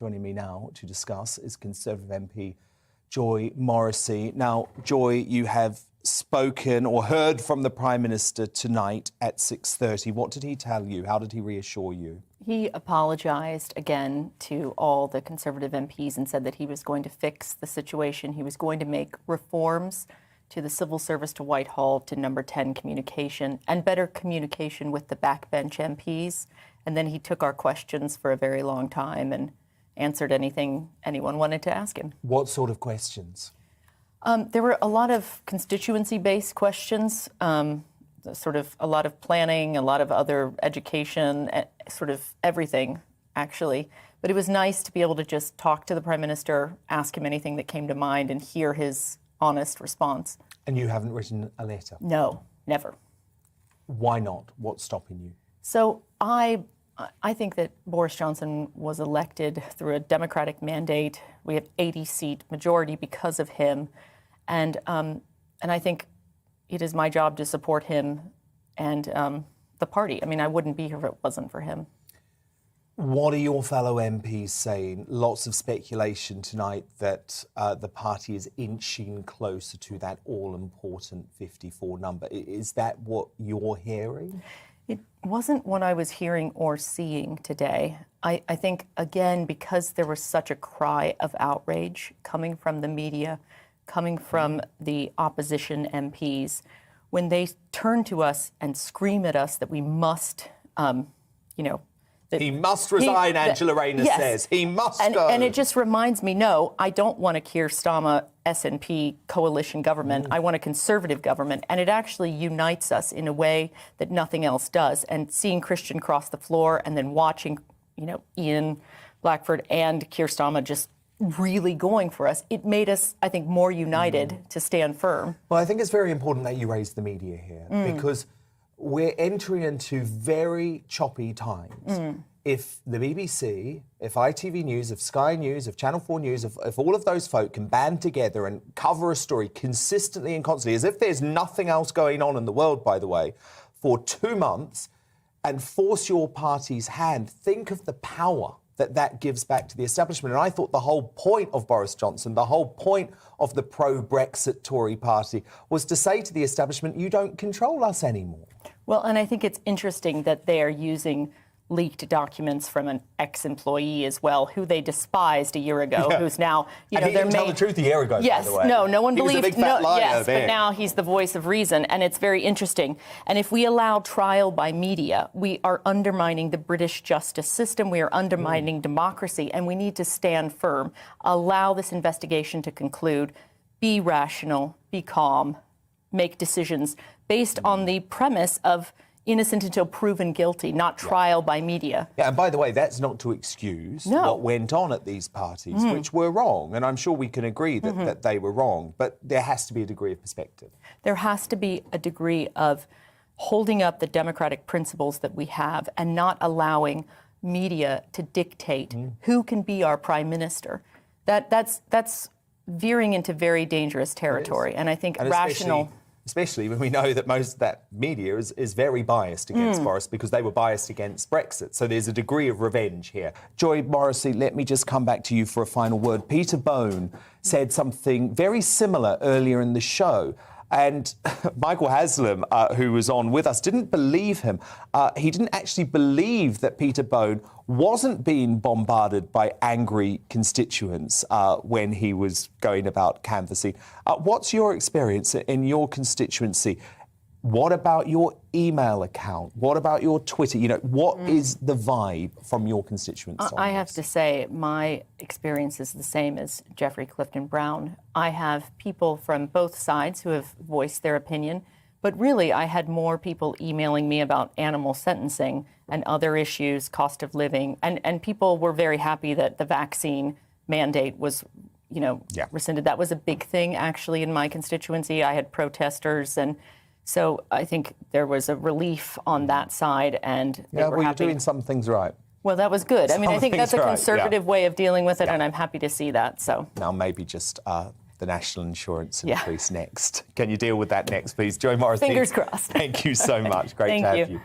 Joining me now to discuss is Conservative MP Joy Morrissey. Now, Joy, you have spoken or heard from the Prime Minister tonight at 6:30. What did he tell you? How did he reassure you? He apologised again to all the Conservative MPs and said that he was going to fix the situation. He was going to make reforms to the civil service, to Whitehall, to number 10 communication, and better communication with the backbench MPs. And then he took our questions for a very long time and answered anything anyone wanted to ask him. What sort of questions? There were a lot of constituency-based questions, sort of a lot of planning, a lot of other education, sort of everything, actually. But it was nice to be able to just talk to the Prime Minister, ask him anything that came to mind, and hear his honest response. And you haven't written a letter? No, never. Why not? What's stopping you? So I think that Boris Johnson was elected through a Democratic mandate. We have 80-seat majority because of him. And I think it is my job to support him and the party. I mean, I wouldn't be here if it wasn't for him. What are your fellow MPs saying? Lots of speculation tonight that the party is inching closer to that all-important 54 number. Is that what you're hearing? It wasn't what I was hearing or seeing today. I think, again, because there was such a cry of outrage coming from the media, coming from the opposition MPs, when they turn to us and scream at us that we must, He must resign, Angela Rayner says. He must go. And it just reminds me, no, I don't want a Keir Starmer SNP coalition government. I want a Conservative government. And it actually unites us in a way that nothing else does. And seeing Christian cross the floor and then watching, Ian Blackford and Keir Starmer just really going for us, it made us, I think, more united to stand firm. Well, I think it's very important that you raise the media here because we're entering into very choppy times. If the BBC, if ITV News, if Sky News, if Channel 4 News, if all of those folk can band together and cover a story consistently and constantly, as if there's nothing else going on in the world, by the way, for 2 months, and force your party's hand, think of the power that gives back to the establishment. And I thought the whole point of Boris Johnson, the whole point of the pro-Brexit Tory party was to say to the establishment, you don't control us anymore. Well, and I think it's interesting that they are using leaked documents from an ex-employee as well, who they despised a year ago, who's now, and he didn't tell the truth a year ago, yes, by the way. no one believed. He was a big fat liar, yes, but now he's the voice of reason, and it's very interesting. And if we allow trial by media, we are undermining the British justice system, we are undermining democracy, and we need to stand firm. Allow this investigation to conclude. Be rational, be calm, make decisions based on the premise of innocent until proven guilty, not trial by media. Yeah, and by the way, that's not to excuse what went on at these parties, which were wrong. And I'm sure we can agree that, that they were wrong. But there has to be a degree of perspective. There has to be a degree of holding up the democratic principles that we have and not allowing media to dictate who can be our prime minister. That's veering into very dangerous territory. And I think rational... Especially when we know that most of that media is very biased against Boris because they were biased against Brexit. So there's a degree of revenge here. Joy Morrissey, let me just come back to you for a final word. Peter Bone said something very similar earlier in the show. And Michael Haslam, who was on with us, didn't believe him. He didn't actually believe that Peter Bone wasn't being bombarded by angry constituents when he was going about canvassing. What's your experience in your constituency? What about your email account? What about your Twitter? What is the vibe from your constituents? I have to say, my experience is the same as Jeffrey Clifton Brown. I have people from both sides who have voiced their opinion, but really I had more people emailing me about animal sentencing and other issues, cost of living, and people were very happy that the vaccine mandate was rescinded. That was a big thing, actually, in my constituency. I had protesters and so I think there was a relief on that side, and they were happy. You're doing some things right. Well, that was good. I mean, I think that's a conservative way of dealing with it, and I'm happy to see that. So now maybe just the national insurance increase next. Can you deal with that next, please? Joy Morrissey. Fingers crossed. Thank you so much. Great to have you.